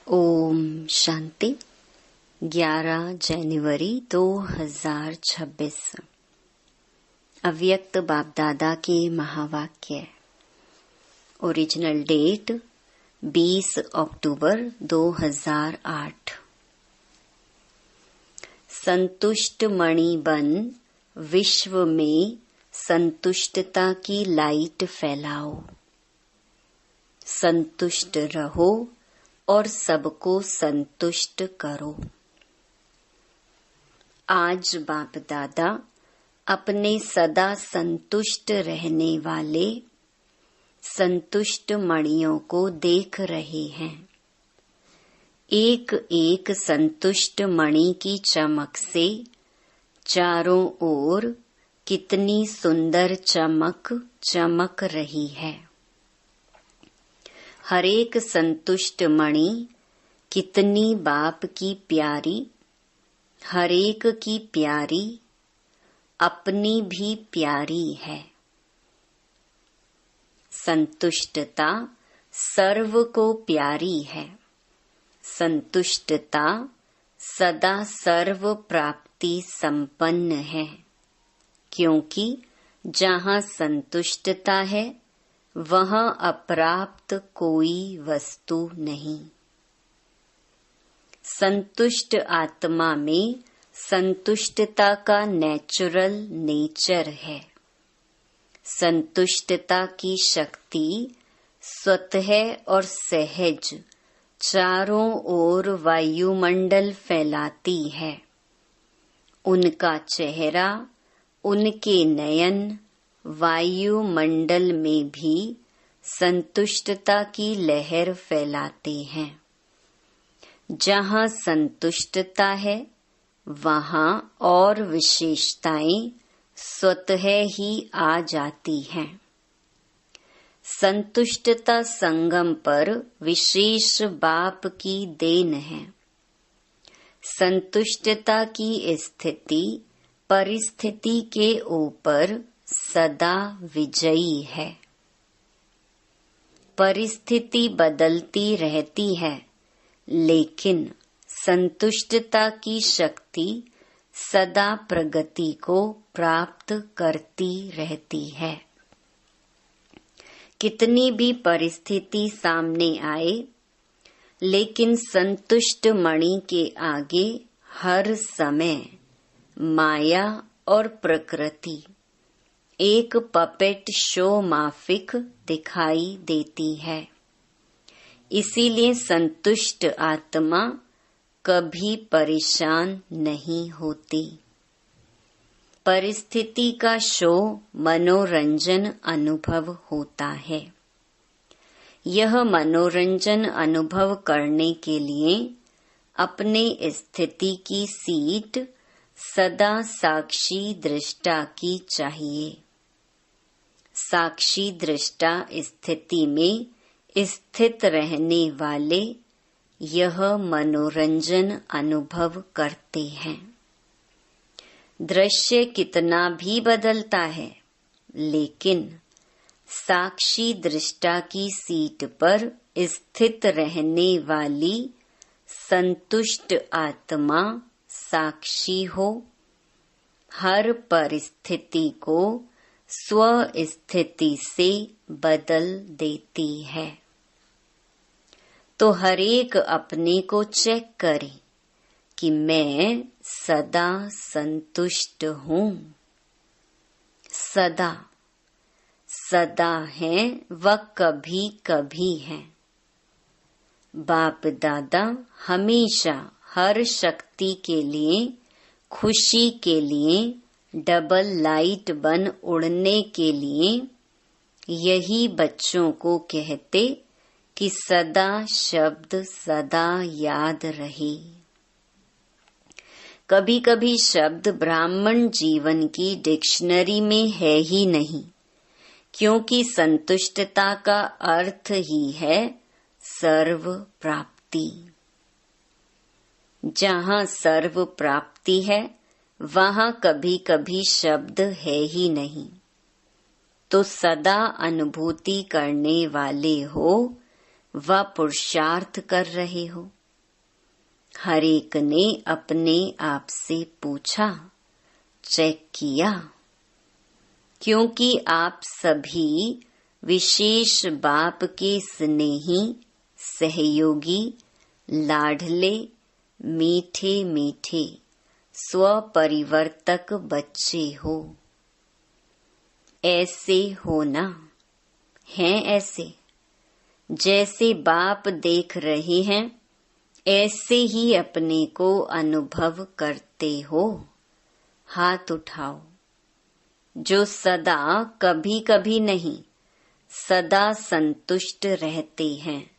ओम शांति। 11 जनवरी 2026 अव्यक्त बाप दादा के महावाक्य। ओरिजिनल डेट 20 अक्टूबर 2008। संतुष्ट मणि बन विश्व में संतुष्टता की लाइट फैलाओ। संतुष्ट रहो और सबको संतुष्ट करो। आज बाप दादा अपने सदा संतुष्ट रहने वाले संतुष्ट मणियों को देख रहे हैं। एक एक संतुष्ट मणि की चमक से चारों ओर कितनी सुंदर चमक चमक रही है। हरेक संतुष्ट मणि कितनी बाप की प्यारी, हरेक की प्यारी, अपनी भी प्यारी है। संतुष्टता सर्व को प्यारी है। संतुष्टता सदा सर्व प्राप्ति संपन्न है, क्योंकि जहाँ संतुष्टता है वहाँ अप्राप्त कोई वस्तु नहीं। संतुष्ट आत्मा में संतुष्टता का नेचुरल नेचर है। संतुष्टता की शक्ति स्वतः और सहज चारों ओर वायुमंडल फैलाती है। उनका चेहरा, उनके नयन वायुमंडल में भी संतुष्टता की लहर फैलाते हैं। जहाँ संतुष्टता है वहाँ और विशेषताएं स्वतः ही आ जाती हैं। संतुष्टता संगम पर विशेष बाप की देन है। संतुष्टता की स्थिति परिस्थिति के ऊपर सदा विजयी है। परिस्थिति बदलती रहती है, लेकिन संतुष्टता की शक्ति सदा प्रगति को प्राप्त करती रहती है। कितनी भी परिस्थिति सामने आए, लेकिन संतुष्ट मणि के आगे हर समय माया और प्रकृति एक पपेट शो माफिक दिखाई देती है। इसीलिए संतुष्ट आत्मा कभी परेशान नहीं होती। परिस्थिति का शो मनोरंजन अनुभव होता है। यह मनोरंजन अनुभव करने के लिए अपने स्थिति की सीट सदा साक्षी दृष्टा की चाहिए। साक्षी दृष्टा स्थिति में स्थित रहने वाले यह मनोरंजन अनुभव करते हैं। दृश्य कितना भी बदलता है, लेकिन साक्षी दृष्टा की सीट पर स्थित रहने वाली संतुष्ट आत्मा साक्षी हो, हर परिस्थिति को स्व स्थिति से बदल देती है। तो हर एक अपने को चेक करे कि मैं सदा संतुष्ट हूँ। सदा सदा है व कभी कभी है। बाप दादा हमेशा हर शक्ति के लिए, खुशी के लिए, डबल लाइट बन उड़ने के लिए यही बच्चों को कहते कि सदा शब्द सदा याद रहे। कभी कभी शब्द ब्राह्मण जीवन की डिक्शनरी में है ही नहीं, क्योंकि संतुष्टता का अर्थ ही है सर्व प्राप्ति। जहाँ सर्व प्राप्ति है वहाँ कभी कभी शब्द है ही नहीं। तो सदा अनुभूति करने वाले हो व पुरुषार्थ कर रहे हो। हर एक ने अपने आप से पूछा, चेक किया, क्योंकि आप सभी विशेष बाप के स्नेही, सहयोगी, लाडले, मीठे मीठे स्वपरिवर्तक बच्चे हो। ऐसे होना हैं, ऐसे जैसे बाप देख रहे हैं ऐसे ही अपने को अनुभव करते हो। हाथ उठाओ। जो सदा कभी कभी नहीं, सदा संतुष्ट रहते हैं।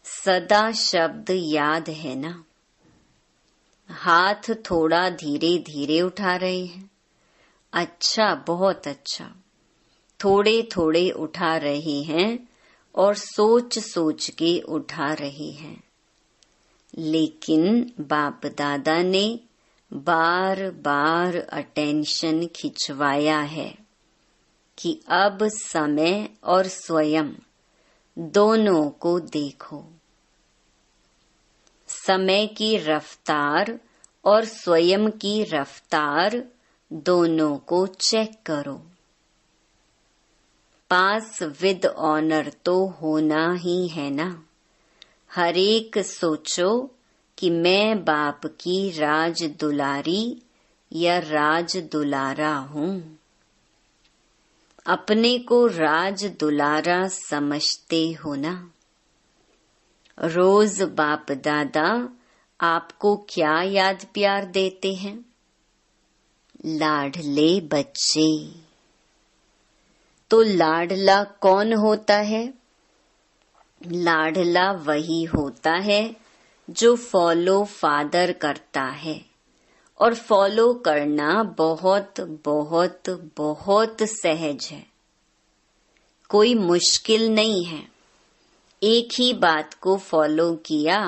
सदा शब्द याद है ना? हाथ थोड़ा धीरे धीरे उठा रहे हैं। अच्छा, बहुत अच्छा। थोड़े थोड़े उठा रहे हैं और सोच सोच के उठा रहे हैं। लेकिन बाप दादा ने बार बार अटेंशन खिंचवाया है कि अब समय और स्वयं दोनों को देखो। समय की रफ्तार और स्वयं की रफ्तार दोनों को चेक करो। पास विद ऑनर तो होना ही है ना। हर एक सोचो कि मैं बाप की राज दुलारी या राज दुलारा हूँ। अपने को राज दुलारा समझते हो ना। रोज बाप दादा आपको क्या याद प्यार देते हैं? लाडले बच्चे। तो लाडला कौन होता है? लाडला वही होता है जो फॉलो फादर करता है। और फॉलो करना बहुत बहुत बहुत सहज है। कोई मुश्किल नहीं है। एक ही बात को फॉलो किया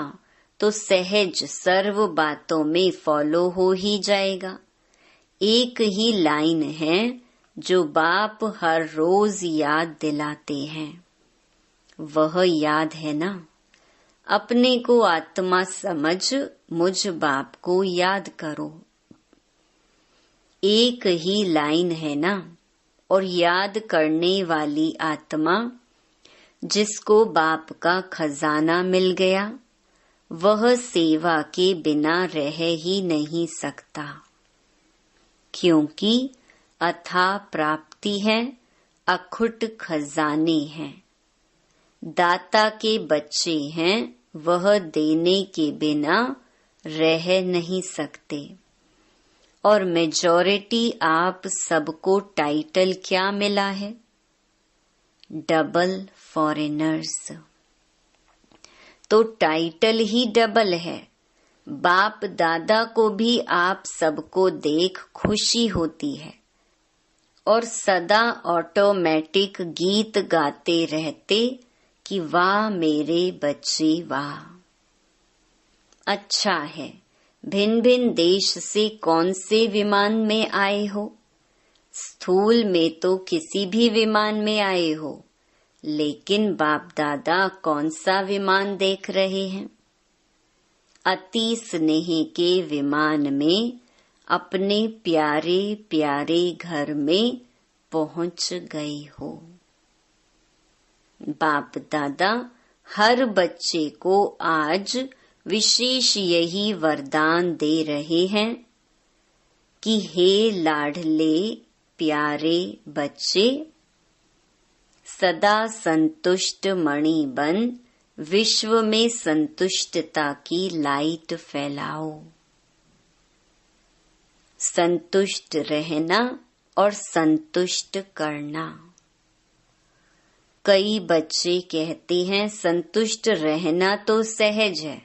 तो सहज सर्व बातों में फॉलो हो ही जाएगा। एक ही लाइन है जो बाप हर रोज याद दिलाते हैं। वह याद है ना? अपने को आत्मा समझ मुझ बाप को याद करो। एक ही लाइन है ना? और याद करने वाली आत्मा जिसको बाप का खजाना मिल गया, वह सेवा के बिना रह ही नहीं सकता। क्योंकि अथाह प्राप्ति है, अखुट खजाने हैं। दाता के बच्चे हैं, वह देने के बिना रह नहीं सकते। और मेजॉरिटी आप सबको टाइटल क्या मिला है? Double foreigners. तो टाइटल ही डबल है। बाप दादा को भी आप सबको देख खुशी होती है और सदा ऑटोमेटिक गीत गाते रहते कि वाह मेरे बच्चे वाह। अच्छा है। भिन्न भिन्न देश से कौन से विमान में आए हो? स्थूल में तो किसी भी विमान में आए हो, लेकिन बाप दादा कौन सा विमान देख रहे हैं? अति स्नेह के विमान में अपने प्यारे प्यारे घर में पहुंच गए हो। बाप दादा हर बच्चे को आज विशेष यही वरदान दे रहे हैं कि हे लाडले प्यारे बच्चे, सदा संतुष्ट मणि बन विश्व में संतुष्टता की लाइट फैलाओ। संतुष्ट रहना और संतुष्ट करना। कई बच्चे कहते हैं संतुष्ट रहना तो सहज है,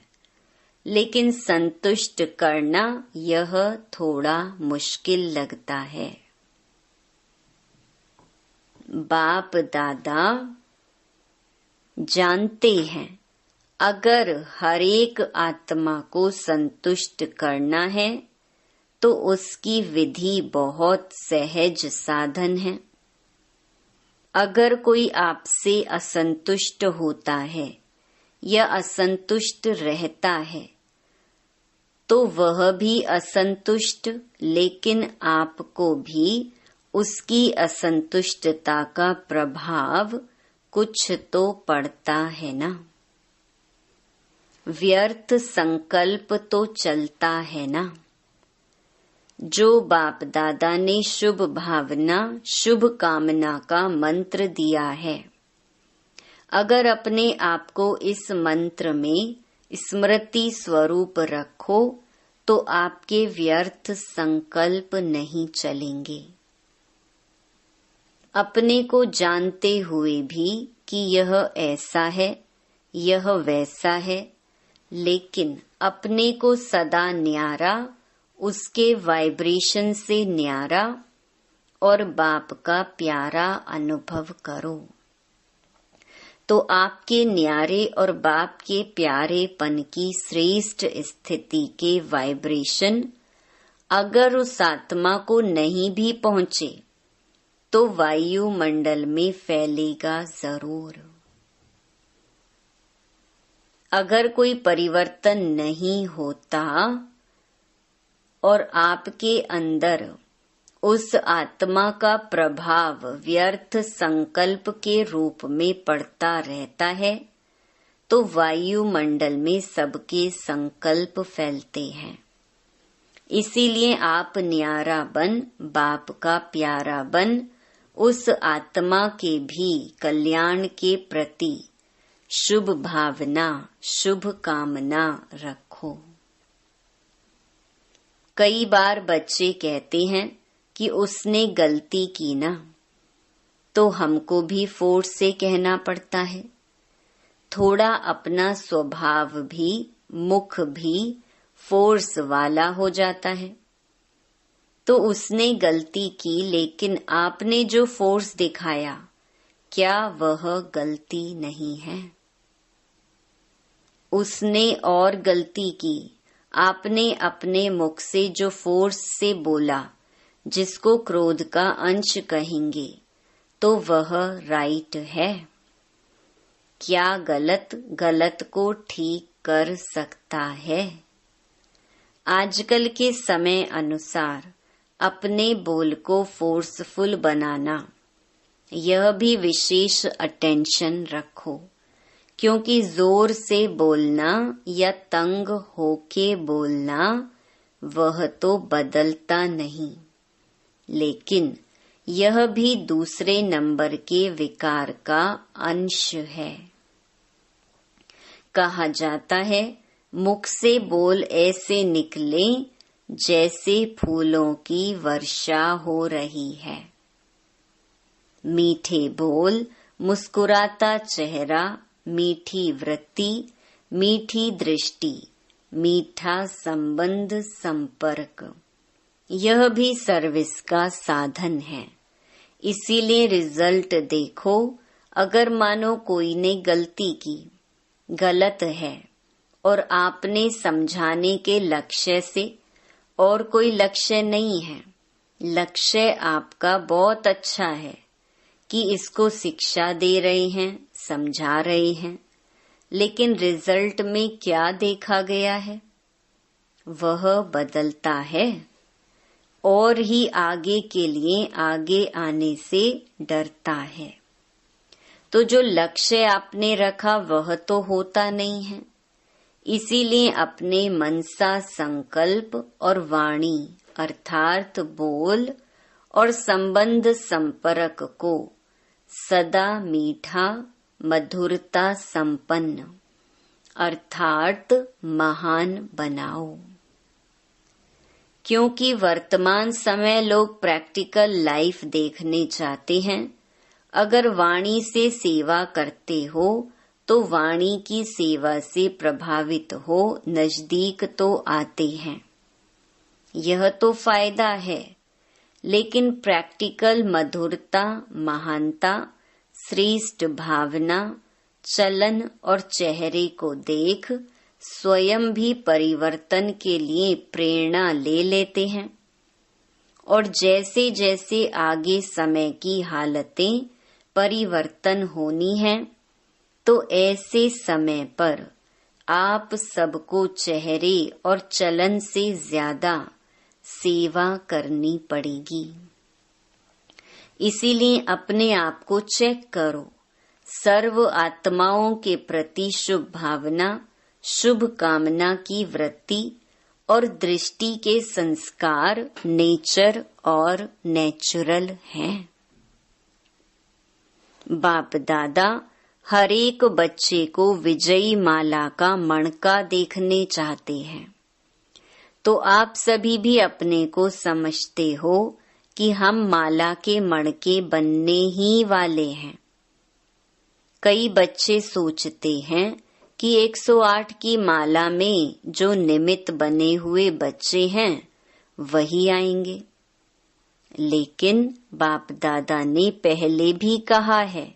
लेकिन संतुष्ट करना यह थोड़ा मुश्किल लगता है। बाप दादा जानते हैं अगर हर एक आत्मा को संतुष्ट करना है तो उसकी विधि बहुत सहज साधन है। अगर कोई आपसे असंतुष्ट होता है या असंतुष्ट रहता है तो वह भी असंतुष्ट, लेकिन आपको भी उसकी असंतुष्टता का प्रभाव कुछ तो पड़ता है ना। व्यर्थ संकल्प तो चलता है ना। जो बाप दादा ने शुभ भावना, शुभ कामना का मंत्र दिया है, अगर अपने आप को इस मंत्र में स्मृति स्वरूप रखो तो आपके व्यर्थ संकल्प नहीं चलेंगे। अपने को जानते हुए भी कि यह ऐसा है, यह वैसा है, लेकिन अपने को सदा न्यारा, उसके वाइब्रेशन से न्यारा और बाप का प्यारा अनुभव करो, तो आपके न्यारे और बाप के प्यारेपन की श्रेष्ठ स्थिति के वाइब्रेशन अगर उस आत्मा को नहीं भी पहुंचे तो वायुमंडल में फैलेगा जरूर। अगर कोई परिवर्तन नहीं होता और आपके अंदर उस आत्मा का प्रभाव व्यर्थ संकल्प के रूप में पड़ता रहता है, तो वायुमंडल में सबके संकल्प फैलते हैं। इसीलिए आप न्यारा बन, बाप का प्यारा बन, उस आत्मा के भी कल्याण के प्रति शुभ भावना, शुभ कामना रखो। कई बार बच्चे कहते हैं कि उसने गलती की ना, तो हमको भी फोर्स से कहना पड़ता है। थोड़ा अपना स्वभाव भी, मुख भी फोर्स वाला हो जाता है। तो उसने गलती की, लेकिन आपने जो फोर्स दिखाया, क्या वह गलती नहीं है? उसने और गलती की, आपने अपने मुख से जो फोर्स से बोला, जिसको क्रोध का अंश कहेंगे, तो वह राइट है। क्या गलत गलत को ठीक कर सकता है? आजकल के समय अनुसार अपने बोल को फोर्सफुल बनाना, यह भी विशेष अटेंशन रखो, क्योंकि जोर से बोलना या तंग होके बोलना वह तो बदलता नहीं, लेकिन यह भी दूसरे नंबर के विकार का अंश है। कहा जाता है, मुख से बोल ऐसे निकले जैसे फूलों की वर्षा हो रही है। मीठे बोल, मुस्कुराता चेहरा, मीठी वृत्ति, मीठी दृष्टि, मीठा संबंध, संपर्क, यह भी सर्विस का साधन है। इसीलिए रिजल्ट देखो। अगर मानो कोई ने गलती की, गलत है, और आपने समझाने के लक्ष्य से, और कोई लक्ष्य नहीं है, लक्ष्य आपका बहुत अच्छा है कि इसको शिक्षा दे रहे हैं, समझा रहे हैं, लेकिन रिजल्ट में क्या देखा गया है? वह बदलता है और ही आगे के लिए आगे आने से डरता है। तो जो लक्ष्य आपने रखा वह तो होता नहीं है। इसीलिए अपने मनसा संकल्प और वाणी अर्थात बोल और संबंध संपर्क को सदा मीठा, मधुरता संपन्न अर्थात महान बनाओ। क्योंकि वर्तमान समय लोग प्रैक्टिकल लाइफ देखने चाहते हैं। अगर वाणी से सेवा करते हो तो वाणी की सेवा से प्रभावित हो नजदीक तो आते हैं, यह तो फायदा है। लेकिन प्रैक्टिकल मधुरता, महानता, श्रेष्ठ भावना, चलन और चेहरे को देख स्वयं भी परिवर्तन के लिए प्रेरणा ले लेते हैं। और जैसे जैसे आगे समय की हालतें परिवर्तन होनी है, तो ऐसे समय पर आप सबको चेहरे और चलन से ज्यादा सेवा करनी पड़ेगी। इसीलिए अपने आप को चेक करो। सर्व आत्माओं के प्रति शुभ भावना, शुभ कामना की वृत्ति और दृष्टि के संस्कार नेचर और नेचुरल हैं। बाप दादा हर एक बच्चे को विजयी माला का मणका देखने चाहते हैं। तो आप सभी भी अपने को समझते हो कि हम माला के मणके बनने ही वाले हैं। कई बच्चे सोचते हैं कि 108 की माला में जो निमित्त बने हुए बच्चे हैं वही आएंगे, लेकिन बाप दादा ने पहले भी कहा है,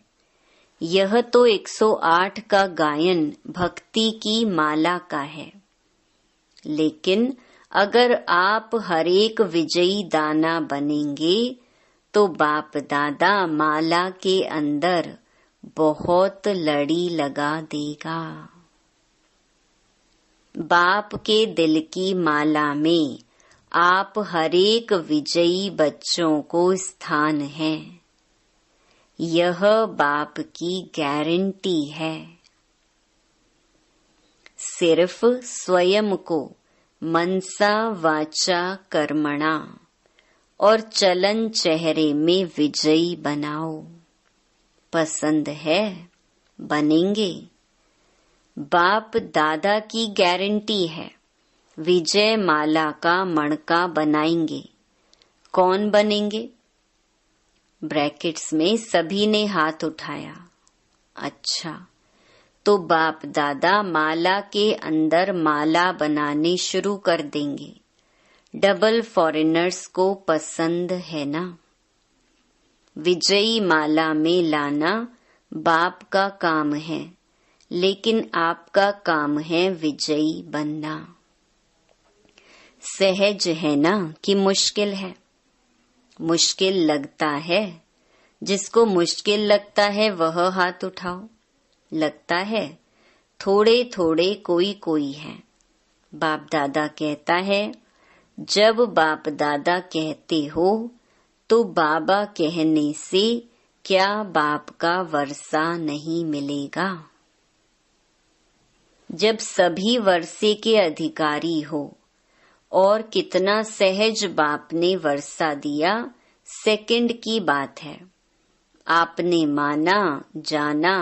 यह तो 108 का गायन भक्ति की माला का है। लेकिन अगर आप हर एक विजयी दाना बनेंगे तो बाप दादा माला के अंदर बहुत लड़ी लगा देगा। बाप के दिल की माला में आप हर एक विजयी बच्चों को स्थान है। यह बाप की गारंटी है। सिर्फ स्वयं को मनसा वाचा कर्मणा और चलन चेहरे में विजयी बनाओ। पसंद है, बनेंगे। बाप दादा की गारंटी है, विजय माला का मणका बनाएंगे। कौन बनेंगे? ब्रैकेट्स में सभी ने हाथ उठाया। अच्छा, तो बाप दादा माला के अंदर माला बनाने शुरू कर देंगे। डबल फॉरेनर्स को पसंद है ना? विजयी माला में लाना बाप का काम है, लेकिन आपका काम है विजयी बनना। सहज है ना कि मुश्किल है? मुश्किल लगता है? जिसको मुश्किल लगता है वह हाथ उठाओ। लगता है? थोड़े थोड़े कोई कोई है। बाप दादा कहता है, जब बाप दादा कहते हो तो बाबा कहने से क्या बाप का वर्षा नहीं मिलेगा? जब सभी वर्षे के अधिकारी हो और कितना सहज बाप ने वर्षा दिया, सेकंड की बात है। आपने माना जाना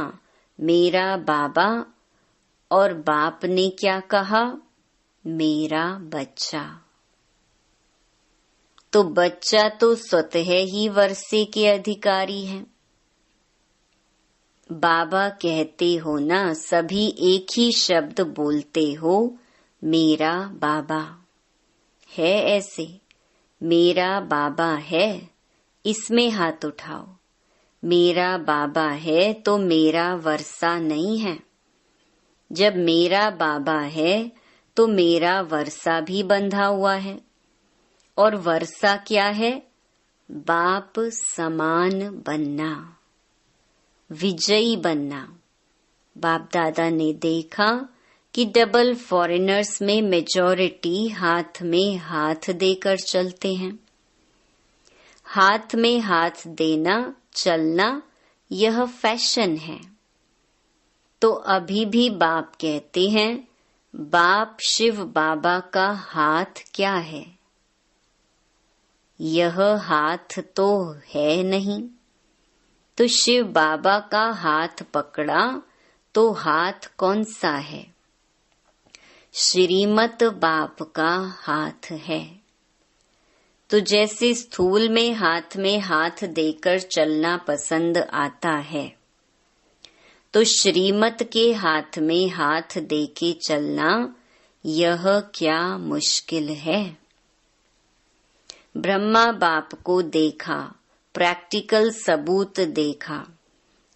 मेरा बाबा, और बाप ने क्या कहा? मेरा बच्चा। तो बच्चा तो स्वतः ही वर्षे के अधिकारी है। बाबा कहते हो ना, सभी एक ही शब्द बोलते हो, मेरा बाबा है। ऐसे मेरा बाबा है, इसमें हाथ उठाओ। मेरा बाबा है तो मेरा वर्षा नहीं है। जब मेरा बाबा है तो मेरा वर्षा भी बंधा हुआ है। और वर्षा क्या है? बाप समान बनना, विजयी बनना। बाप दादा ने देखा कि डबल फॉरेनर्स में मेजॉरिटी हाथ में हाथ देकर चलते हैं। हाथ में हाथ देना, चलना, यह फैशन है। तो अभी भी बाप कहते हैं, बाप शिव बाबा का हाथ क्या है? यह हाथ तो है नहीं। तो शिव बाबा का हाथ पकड़ा तो हाथ कौन सा है? श्रीमत बाप का हाथ है। तो जैसे स्थूल में हाथ देकर चलना पसंद आता है, तो श्रीमत के हाथ में हाथ देके चलना यह क्या मुश्किल है? ब्रह्मा बाप को देखा, प्रैक्टिकल सबूत देखा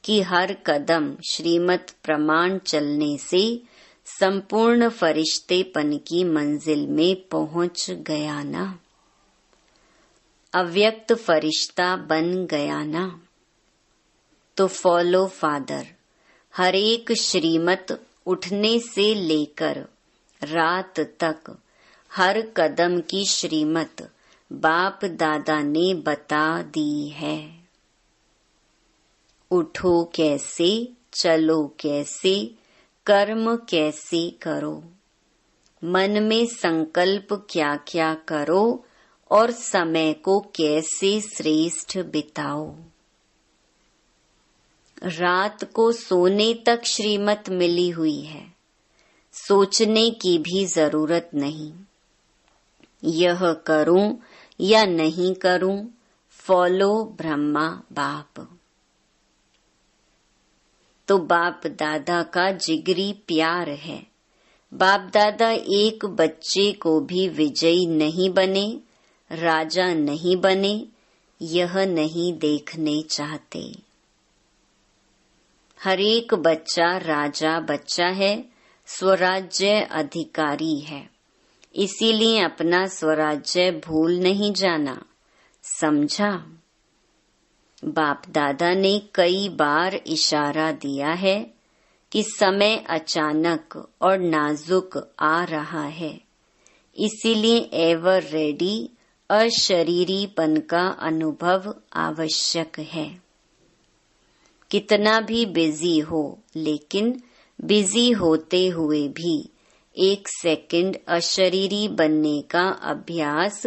कि हर कदम श्रीमत प्रमाण चलने से संपूर्ण फरिश्तेपन की मंजिल में पहुंच गया ना। अव्यक्त फरिश्ता बन गया ना। तो फॉलो फादर, हर एक श्रीमत उठने से लेकर रात तक हर कदम की श्रीमत बाप दादा ने बता दी है। उठो कैसे, चलो कैसे, कर्म कैसे करो, मन में संकल्प क्या क्या करो और समय को कैसे श्रेष्ठ बिताओ। रात को सोने तक श्रीमत मिली हुई है, सोचने की भी जरूरत नहीं। यह करूं या नहीं करूं, फॉलो ब्रह्मा बाप। तो बाप दादा का जिगरी प्यार है। बाप दादा एक बच्चे को भी विजयी नहीं बने, राजा नहीं बने, यह नहीं देखने चाहते। हर एक बच्चा राजा बच्चा है, स्वराज्य अधिकारी है। इसीलिए अपना स्वराज्य भूल नहीं जाना, समझा। बाप दादा ने कई बार इशारा दिया है कि समय अचानक और नाजुक आ रहा है, इसीलिए एवर रेडी अशरीरीपन का अनुभव आवश्यक है। कितना भी बिजी हो, लेकिन बिजी होते हुए भी 1 सेकंड अशरीरी बनने का अभ्यास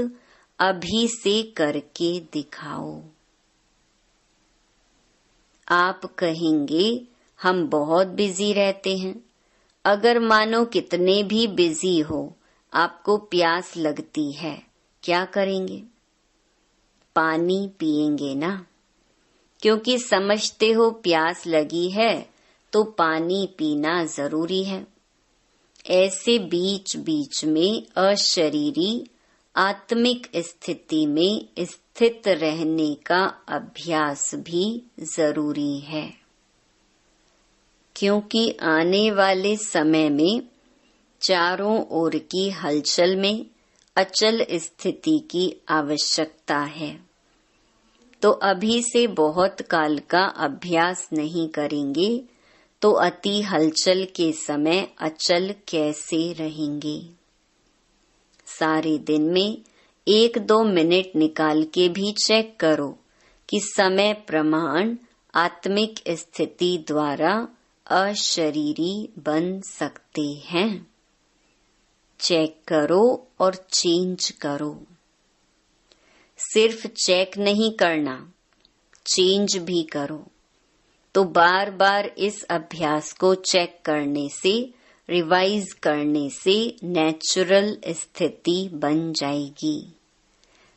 अभी से करके दिखाओ। आप कहेंगे हम बहुत बिजी रहते हैं। अगर मानो कितने भी बिजी हो, आपको प्यास लगती है, क्या करेंगे? पानी पिएंगे ना, क्योंकि समझते हो प्यास लगी है तो पानी पीना जरूरी है। ऐसे बीच बीच में अशरीरी आत्मिक स्थिति में स्थित रहने का अभ्यास भी जरूरी है, क्योंकि आने वाले समय में चारों ओर की हलचल में अचल स्थिति की आवश्यकता है। तो अभी से बहुत काल का अभ्यास नहीं करेंगे तो अति हलचल के समय अचल कैसे रहेंगे? सारे दिन में 1-2 मिनट निकाल के भी चेक करो कि समय प्रमाण आत्मिक स्थिति द्वारा अशरीरी बन सकते हैं। चेक करो और चेंज करो। सिर्फ चेक नहीं करना, चेंज भी करो। तो बार बार इस अभ्यास को चेक करने से, रिवाइज करने से नेचुरल स्थिति बन जाएगी।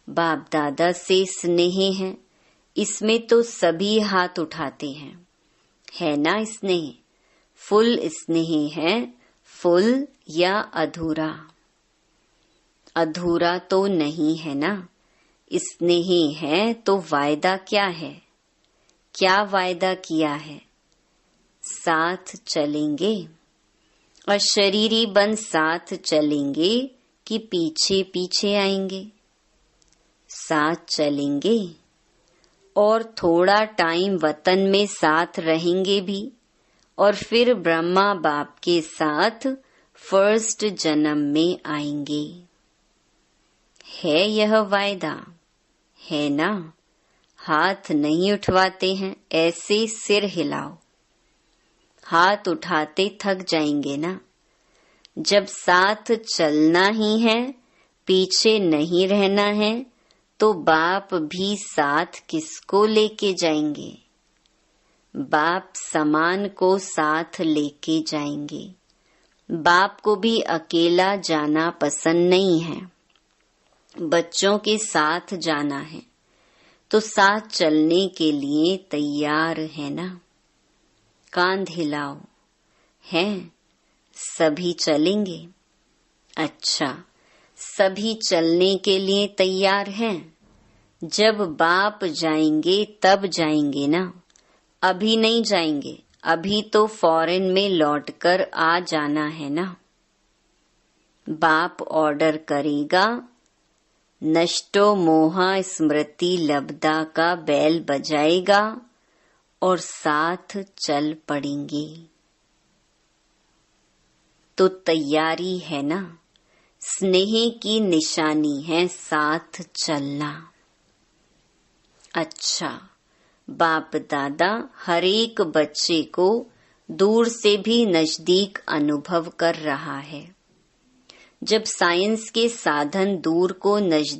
बाप दादा से स्नेह है, इसमें तो सभी हाथ उठाते हैं, है ना स्नेह? फुल स्नेह है, फुल या अधूरा? अधूरा तो नहीं है ना। स्नेह है तो वायदा क्या है? क्या वायदा किया है? साथ चलेंगे। अशरीरी बन साथ चलेंगे कि पीछे पीछे आएंगे? साथ चलेंगे। और थोड़ा टाइम वतन में साथ रहेंगे भी, और फिर ब्रह्मा बाप के साथ फर्स्ट जन्म में आएंगे। है यह वायदा, है ना? हाथ नहीं उठवाते हैं, ऐसे सिर हिलाओ। हाथ उठाते थक जाएंगे ना। जब साथ चलना ही है, पीछे नहीं रहना है, तो बाप भी साथ किसको लेके जाएंगे? बाप समान को साथ लेके जाएंगे। बाप को भी अकेला जाना पसंद नहीं है, बच्चों के साथ जाना है। तो साथ चलने के लिए तैयार है ना? कांध हिलाओ। हैं? सभी चलेंगे? अच्छा, सभी चलने के लिए तैयार हैं। जब बाप जाएंगे तब जाएंगे ना, अभी नहीं जाएंगे। अभी तो फॉरेन में लौटकर आ जाना है ना। बाप ऑर्डर करेगा, नष्टो मोहा स्मृति लब्धा का बैल बजाएगा और साथ चल पड़ेंगे। तो तैयारी है ना। स्नेह की निशानी है साथ चलना। अच्छा, बाप दादा हर एक बच्चे को दूर से भी नजदीक अनुभव कर रहा है। जब साइंस के साधन दूर को नजदीक